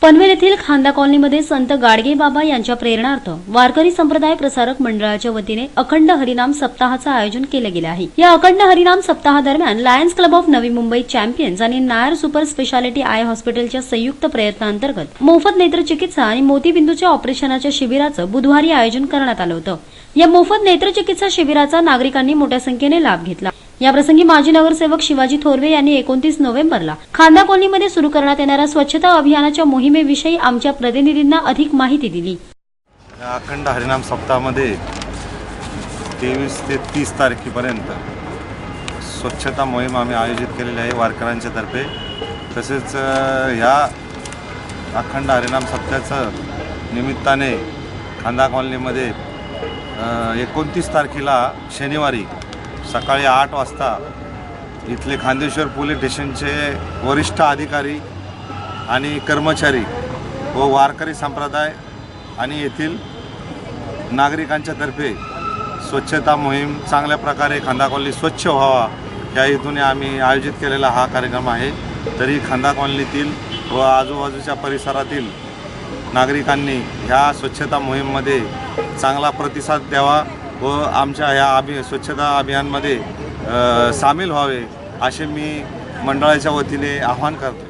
पनवेल येथील खांदा कॉलनीमध्ये संत गाडगे बाबा यांच्या प्रेरणार्थ वारकरी संप्रदाय प्रसारक मंडळाच्या वतीने अखंड हरिनाम सप्ताहाचे आयोजन केले गेले आहे। या अखंड हरिनाम सप्ताहादरम्यान Lions club of Navi Mumbai champions आणि नायर सुपर स्पेशालिटी आय हॉस्पिटलच्या संयुक्त प्रयत्नांतर्गत मोफत नेत्रचिकित्सा आणि मोतीबिंदूच्या ऑपरेशनाच्या शिबिराचं बुधवारी आयोजन करण्यात आलं होतं। या मोफत नेत्रचिकित्सा शिबिराचा नागरिकांनी मोठ्या संख्येने लाभ घेतला। याप्रसंगी माजी नगरसेवक शिवाजी थोरवे यांनी 29 नोव्हेंबरला खांदा कॉलनीमध्ये सुरू करण्यात येणाऱ्या स्वच्छता अभियानाच्या मोहिमेविषयी आमच्या प्रतिनिधींना अधिक माहिती दिली। अखंड हरिनाम सप्ताहामध्ये 23 ते 30 तारखेपर्यंत स्वच्छता मोहीम आम्ही आयोजित केलेली आहे वारकऱ्यांच्या तर्फे। तसेच या अखंड हरिनाम सप्ताहाच्या निमित्ताने खांदा कॉलनीमध्ये 29 तारखेला शनिवारी सकाळी 8 वाजता इथले खांदेश्वर पोलीस स्टेशनचे वरिष्ठ अधिकारी आणि कर्मचारी व वारकरी संप्रदाय आणि येथील नागरिकांच्या तर्फे स्वच्छता मोहीम चांगल्या प्रकारे खांदा कॉलनी स्वच्छ व्हावा या हेतूने आम्ही आयोजित केलेला हा कार्यक्रम आहे। तरी खांदा कॉलनीतील व आजूबाजूच्या परिसरातील नागरिकांनी ह्या स्वच्छता मोहीममध्ये चांगला प्रतिसाद द्यावा व आमच्या ह्या स्वच्छता अभियानमध्ये सामील व्हावे असे मी मंडळाच्या वतीने आवाहन करतो।